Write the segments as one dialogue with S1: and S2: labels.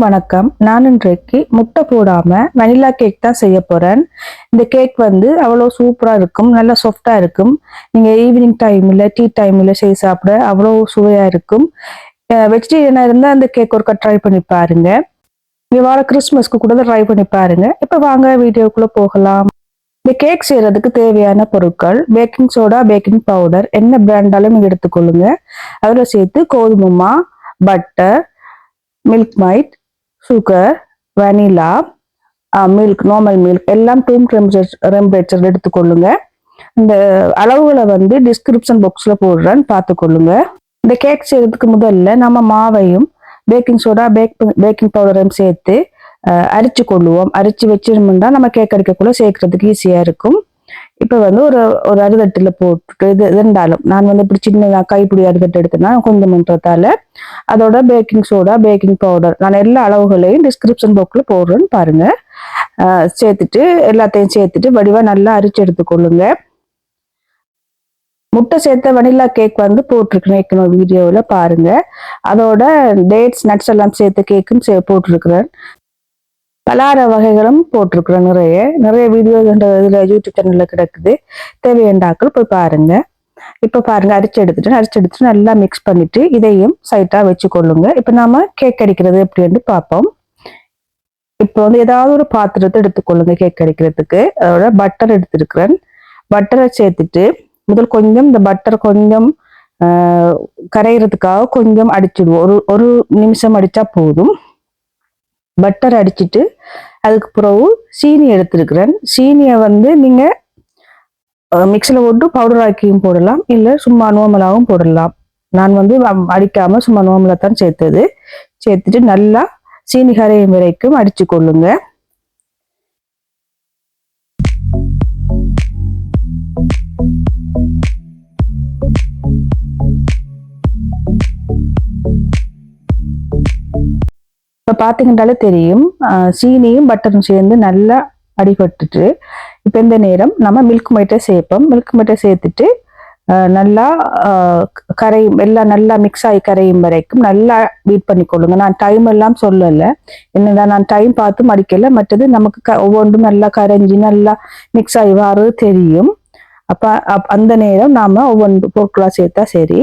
S1: வணக்கம். நான் இன்றைக்கு முட்டை போடாம வனிலா கேக் தான் செய்ய போறேன். இந்த கேக் வந்து அவ்வளோ சூப்பரா இருக்கும், நல்லா சாஃப்டா இருக்கும். நீங்க ஈவினிங் டைம்ல, டீ டைம்ல செய்து சாப்பிட அவ்வளோ சுவையா இருக்கும். வெஜிடேரியனா இருந்தா அந்த கேக் ஒருக்கா ட்ரை பண்ணி பாருங்க. இங்க வர கிறிஸ்மஸ்க்கு கூட ட்ரை பண்ணி பாருங்க. இப்ப வாங்க வீடியோக்குள்ள போகலாம். இந்த கேக் செய்யறதுக்கு தேவையான பொருட்கள்: பேக்கிங் சோடா, பேக்கிங் பவுடர், என்ன பிராண்டாலும் நீங்க எடுத்துக்கொள்ளுங்க. அதில் சேர்த்து கோதுமை மா, butter, milk might, sugar, vanilla, milk, normal milk எல்லாம் ரூம் டெம்பரேச்சர் எடுத்துக்கொள்ளுங்க. இந்த அளவுகளை வந்து டிஸ்கிரிப்ஷன் பாக்ஸ்ல போடுறேன், பார்த்துக்கொள்ளுங்க. இந்த கேக் செய்யறதுக்கு முதல்ல நம்ம மாவையும் பேக்கிங் சோடா, பேக்கிங் பவுடரையும் சேர்த்து அரிச்சு கொள்ளுவோம். அரிச்சு வச்சிருந்தா நம்ம கேக் அடிக்கக்குள்ள சேர்க்கறதுக்கு ஈஸியா இருக்கும். இப்ப வந்து ஒரு ஒரு அறுதட்டுல போட்டுட்டு இது இருந்தாலும் நான் வந்து இப்படி சின்ன கைப்பிடி அறுதட்டு எடுத்தேன்னா கொஞ்சம்ன்றதால அதோட பேக்கிங் சோடா, பேக்கிங் பவுடர் நான் எல்லா அளவுகளையும் டிஸ்கிரிப்ஷன் பாக்ஸ்ல போடுறேன்னு பாருங்க. சேர்த்துட்டு எல்லாத்தையும் சேர்த்துட்டு வடிவா நல்லா அரிச்சு எடுத்துக்கொள்ளுங்க. முட்டை சேர்த்த வனிலா கேக் வந்து போட்டிருக்கேன் வீடியோவில் பாருங்க. அதோட டேட்ஸ், நட்ஸ் எல்லாம் சேர்த்த கேக்கும் போட்டிருக்கிறேன். பலார வகைகளும் போட்டிருக்கிறேன். நிறைய வீடியோ இதுல யூடியூப் சேனல்ல கிடக்குது. தேவையாண்டாக்கள் போய் பாருங்க. இப்ப பாருங்க, அரிச்சு எடுத்துட்டு நல்லா மிக்ஸ் பண்ணிட்டு இதையும் சைட்டா வச்சு கொள்ளுங்க. இப்ப நாம கேக் அடிக்கிறது எப்படின்னு பார்ப்போம். இப்போ வந்து ஏதாவது ஒரு பாத்திரத்தை எடுத்துக்கொள்ளுங்க கேக் அடிக்கிறதுக்கு. அதோட பட்டர் எடுத்திருக்கிறேன். பட்டரை சேர்த்துட்டு முதல் கொஞ்சம் இந்த பட்டர் கொஞ்சம் கரைகிறதுக்காக கொஞ்சம் அடிச்சிடுவோம். ஒரு ஒரு நிமிஷம் அடிச்சா போதும். பட்டர் அடிச்சுட்டு அதுக்கு பிறகு சீனி எடுத்திருக்கிறேன். சீனியை வந்து நீங்க மிக்சியில் போட்டு பவுடர் ஆக்கியும் போடலாம், இல்லை சும்மா நோமலாகவும் போடலாம். நான் வந்து அடிக்காம சும்மா நோமலா தான் சேர்த்துட்டு நல்லா சீனி கரையும் வரைக்கும் அடிச்சு கொள்ளுங்க. இப்ப பாத்தீங்கன்னாலே தெரியும், சீனியும் பட்டரும் சேர்ந்து நல்லா அடிபட்டுட்டு இப்ப இந்த நேரம் நம்ம மில்க் மைட்டை சேர்ப்போம். மில்க் மைட்டை சேர்த்துட்டு நல்லா கரையும், எல்லாம் நல்லா மிக்ஸ் ஆகி கரையும் வரைக்கும் நல்லா பீட் பண்ணி கொள்ளுங்க. நான் டைம் எல்லாம் சொல்லலை, என்னதான் நான் டைம் பார்த்து மடிக்கல. மற்றது நமக்கு ஒவ்வொன்றும் நல்லா கரைஞ்சி நல்லா மிக்ஸ் ஆகி வாரது தெரியும். அந்த நேரம் நாம ஒவ்வொன்று பொருட்களா சேர்த்தா சரி.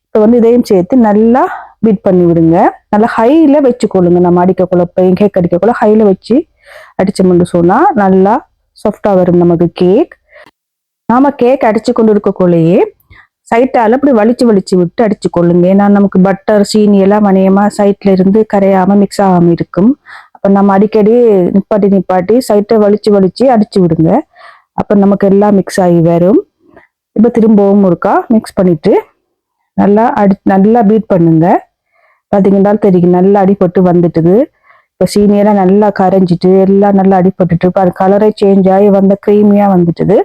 S1: இப்போ வந்து இதையும் சேர்த்து நல்லா பீட் பண்ணி விடுங்க. நல்லா ஹைல வச்சுக்கொள்ளுங்க. நம்ம அடிக்கக்குள்ள கேக் அடிக்கக்குள்ள ஹைல வச்சு அடிச்சோம்னு சொன்னா நல்லா சாஃப்டா வரும் நமக்கு கேக். நாம கேக் அடிச்சு கொண்டு இருக்கக்குள்ளேயே சைட்டால அப்படி வலிச்சு விட்டு அடிச்சு கொள்ளுங்க. ஏன்னா நமக்கு பட்டர், சீனி எல்லாம் மணியமா சைட்ல இருந்து கரையாம மிக்ஸ் ஆகாம இருக்கும். அப்ப நம்ம அடிக்கடி நிப்பாட்டி சைட்டை வலிச்சு அடிச்சு விடுங்க. அப்ப நமக்கு எல்லாம் மிக்ஸ் ஆகி வரும். இப்ப திரும்பவும் ஒருக்கா மிக்ஸ் பண்ணிட்டு நல்லா பீட் பண்ணுங்க. பார்த்தீங்கன்னா தெரியும், நல்லா அடிபட்டு வந்துட்டுது. இப்போ சீனியெல்லாம் நல்லா கரைஞ்சிட்டு எல்லாம் நல்லா அடிபட்டுட்டு அது கலரே சேஞ்ச் ஆகி வந்த க்ரீமியா வந்துட்டுது.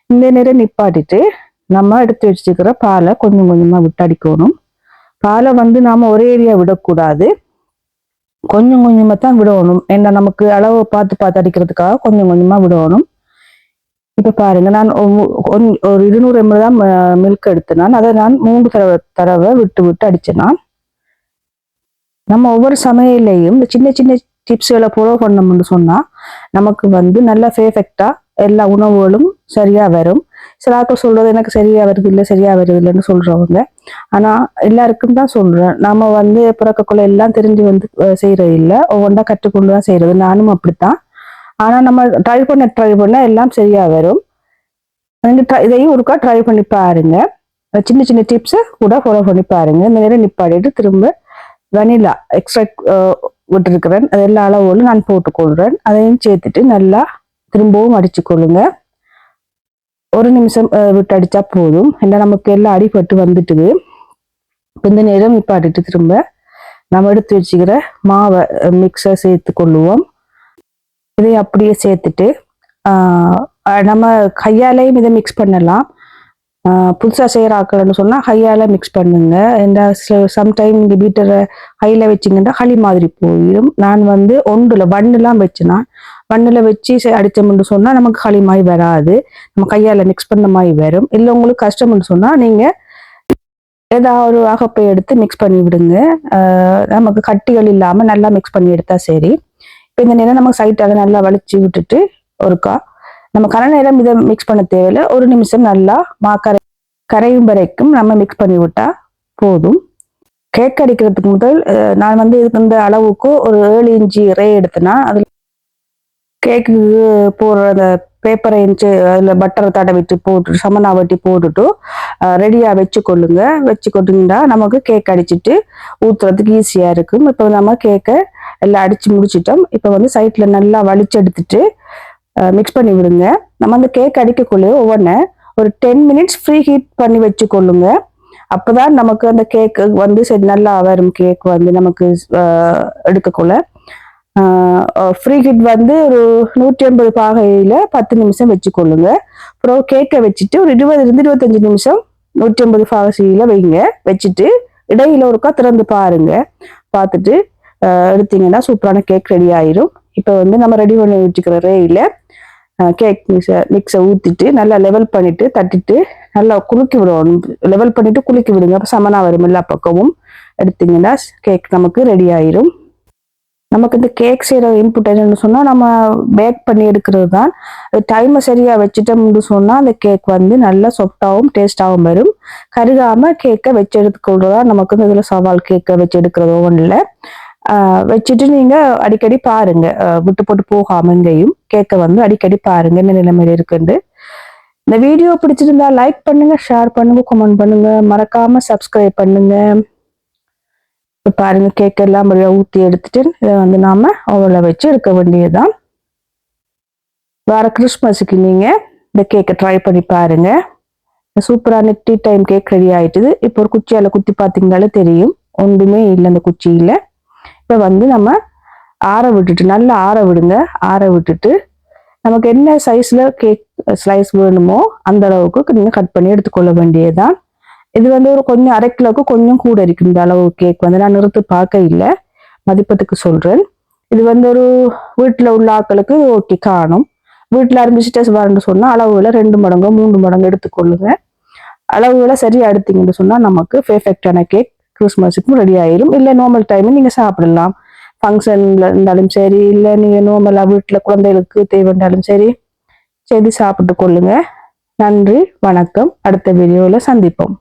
S1: இந்த நேரம் நிப்பாட்டிட்டு நம்ம எடுத்து வச்சுக்கிற பாலை கொஞ்சம் கொஞ்சமா விட்டு அடிக்கணும். பாலை வந்து நாம ஒரே ஏரியா விடக்கூடாது, கொஞ்சம் கொஞ்சமா தான் விடணும். ஏன்னா நமக்கு அளவு பார்த்து அடிக்கிறதுக்காக கொஞ்சம் கொஞ்சமா விடணும். இப்ப பாருங்க, நான் ஒரு 200 ml தான் மில்க் எடுத்தேன். அதை நான் 3 தடவை விட்டு அடிச்சேன்னா நம்ம ஒவ்வொரு சமையலையும் இந்த சின்ன சின்ன டிப்ஸ்களை ஃபாலோ பண்ணோம்னு சொன்னா நமக்கு வந்து நல்ல பெர்ஃபெக்டா எல்லா உணவுகளும் சரியா வரும். சில ஆட்கள் சொல்றது எனக்கு சரியா வருது இல்லைன்னு சொல்றவங்க. ஆனா எல்லாருக்கும் தான் சொல்றேன், நாம வந்து பிறக்கக்குள்ள எல்லாம் தெரிஞ்சு வந்து செய்யறது இல்லை, ஒவ்வொன்றா கற்றுக்கொண்டு தான் செய்யறது. நானும் அப்படித்தான். ஆனா நம்ம ட்ரை பண்ண எல்லாம் சரியா வரும். இதையும் ஒருக்கா ட்ரை பண்ணி பாருங்க. சின்ன சின்ன டிப்ஸை கூட ஃபாலோ பண்ணி பாருங்க. இந்த நேரம் நிப்பாடிட்டு திரும்ப வனிலா எக்ஸ்ட்ராக்ட் விட்டுருக்கிறேன். அது எல்லா அளவுகளும் நான் போட்டுக்கொள்றேன். அதையும் சேர்த்துட்டு நல்லா திரும்பவும் அடிச்சு கொள்ளுங்க. ஒரு நிமிஷம் விட்டு அடிச்சா போதும். ஏன்னா நமக்கு எல்லாம் அடிபட்டு வந்துட்டுது. இந்த நேரம் நிப்பாட்டிட்டு திரும்ப நம்ம எடுத்து வச்சுக்கிற மாவை மிக்ஸை சேர்த்து கொள்ளுவோம். இதை அப்படியே சேர்த்துட்டு நம்ம கையாலையும் இதை மிக்ஸ் பண்ணலாம். புதுசா செய்யற ஆக்கள்னு சொன்னா கையால மிக்ஸ் பண்ணுங்க. சம்டைம் நீங்க பீட்டரை கையில வச்சிங்கன்னா களி மாதிரி போயிடும். நான் வந்து பண்ணெல்லாம் வச்சுனா பண்ணல வச்சு அடிச்சோம்னு சொன்னா நமக்கு களி மாதிரி வராது, நம்ம கையால மிக்ஸ் பண்ண மாதிரி வரும். இல்லை உங்களுக்கு கஷ்டம்னு சொன்னா நீங்க ஏதாவது ஒரு அகப்பை எடுத்து மிக்ஸ் பண்ணி விடுங்க. நமக்கு கட்டிகள் இல்லாமல் நல்லா மிக்ஸ் பண்ணி எடுத்தா சரி. இப்போ இந்த நேரம் நம்ம சைட்டாக நல்லா வலிச்சு விட்டுட்டு ஒருக்கா நம்ம கரை நேரம் இதை மிக்ஸ் பண்ண தேவையில்லை. 1 நிமிஷம் நல்லா கரையும் வரைக்கும் நம்ம மிக்ஸ் பண்ணி விட்டா போதும். கேக் அடிக்கிறதுக்கு முதல் நான் வந்து இதுக்கு இந்த அளவுக்கு ஒரு 7 இன்ச்சு ரே எடுத்தேன்னா அதில் கேக்கு போடுற அந்த பேப்பரை அதில் பட்டரை தடவிட்டு போட்டு சமனா வட்டி போட்டுட்டு ரெடியாக வச்சு கொட்டுங்கன்னா நமக்கு கேக் அடிச்சுட்டு ஊற்றுறதுக்கு ஈஸியாக இருக்கும். இப்போ நம்ம கேக்கை எல்லாம் அடித்து முடிச்சிட்டோம். இப்போ வந்து சைட்டில் நல்லா வலிச்சு எடுத்துட்டு மிக்ஸ் பண்ணி விடுங்க. நம்ம அந்த கேக் அடிக்கக்குள்ளே ஒவ்வொன்று ஒரு 10 மினிட்ஸ் ஃப்ரீ ஹீட் பண்ணி வச்சுக்கொள்ளுங்க. அப்போதான் நமக்கு அந்த கேக்கு வந்து சரி நல்லா வரும். கேக் வந்து நமக்கு எடுக்கக்குள்ள ஃப்ரீ ஹீட் வந்து ஒரு 180 பாகையில 10 நிமிஷம் வச்சுக்கொள்ளுங்க. அப்புறம் கேக்கை வச்சுட்டு ஒரு 20-25 நிமிஷம் 180 பாகையில வைங்க. வச்சுட்டு இடையில ஒருக்கா திறந்து பாருங்க. பார்த்துட்டு எடுத்தீங்கன்னா சூப்பரான கேக் ரெடி ஆயிரும். இப்போ வந்து நம்ம ரெடி பண்ணி வச்சுக்கிற ரேயில கேக் மிக்ஸை ஊற்றிட்டு நல்லா லெவல் பண்ணிட்டு தட்டிட்டு நல்லா குலுக்கி விடுவோம். லெவல் பண்ணிட்டு குலுக்கி விடுங்க. அப்போ சமனா வரும் எல்லா பக்கமும். எடுத்தீங்கன்னா கேக் நமக்கு ரெடி ஆயிரும். நமக்கு இந்த கேக் செய்கிற இன்புட் என்னன்னு சொன்னால் நம்ம பேக் பண்ணி எடுக்கிறது தான். டைமை சரியாக வச்சுட்டோம்னு சொன்னால் அந்த கேக் வந்து நல்லா சாஃப்டாகவும் டேஸ்டாகவும் வரும். கருகாமல் கேக்கை வச்சு எடுத்துக்கொள்றதா நமக்கு இந்த இதில் சவால். கேக்கை வச்சு எடுக்கிறதோ ஒன்றில் வச்சுட்டு நீங்கள் அடிக்கடி பாருங்க. விட்டு போட்டு போகாம எங்கேயும் கேக்கை வந்து அடிக்கடி பாருங்க என்ன நிலைமையில இருக்குன்னு. இந்த வீடியோ பிடிச்சிருந்தா லைக் பண்ணுங்க, ஷேர் பண்ணுங்க, கமெண்ட் பண்ணுங்க, மறக்காம சப்ஸ்கிரைப் பண்ணுங்க. இப்போ பாருங்க கேக் எல்லாம் ஊற்றி எடுத்துட்டு இதை வந்து நாம ஓவனில் வச்சு எடுக்க வேண்டியதுதான். வர கிறிஸ்மஸுக்கு நீங்க இந்த கேக்கை ட்ரை பண்ணி பாருங்க. சூப்பரான டீ டைம் கேக் ரெடி ஆயிட்டுது. இப்போ ஒரு குச்சியால குத்தி பார்த்தீங்கன்னாலே தெரியும் ஒன்றுமே இல்லை அந்த குச்சியில. இப்போ வந்து நம்ம நல்லா ஆற விடுங்க. ஆற விட்டுட்டு நமக்கு என்ன சைஸ்ல கேக் ஸ்லைஸ் வேணுமோ அந்த அளவுக்கு நீங்க கட் பண்ணி எடுத்துக்கொள்ள வேண்டியதுதான். இது வந்து ஒரு கொஞ்சம் 1/2 கிலோவுக்கு கொஞ்சம் கூட இருக்கு இந்த அளவு கேக் வந்து. நான் நிறுத்து பார்க்க இல்லை, மதிப்பத்துக்கு சொல்றேன். இது வந்து ஒரு வீட்டுல உள்ள ஆட்களுக்கு ஓகே காணும். வீட்டுல யாரும் விசிட்டர்ஸ் வரணும்னு சொன்னா அளவுகளை 2 மடங்கு 3 மடங்கு எடுத்துக்கொள்ளுங்க. அளவுகளை சரியா எடுத்தீங்கன்னு சொன்னா நமக்கு பெர்ஃபெக்டான கேக் கிறிஸ்மஸுக்கும் ரெடி ஆயிரும். இல்லை நார்மல் டைம் நீங்க சாப்பிடலாம். ஃபங்க்ஷன்ல இருந்தாலும் சரி, இல்லை நீங்க நார்மலா வீட்டுல குழந்தைகளுக்கு தேவைண்டாலும் சரி செய்து சாப்பிட்டு கொள்ளுங்க. நன்றி, வணக்கம். அடுத்த வீடியோல சந்திப்போம்.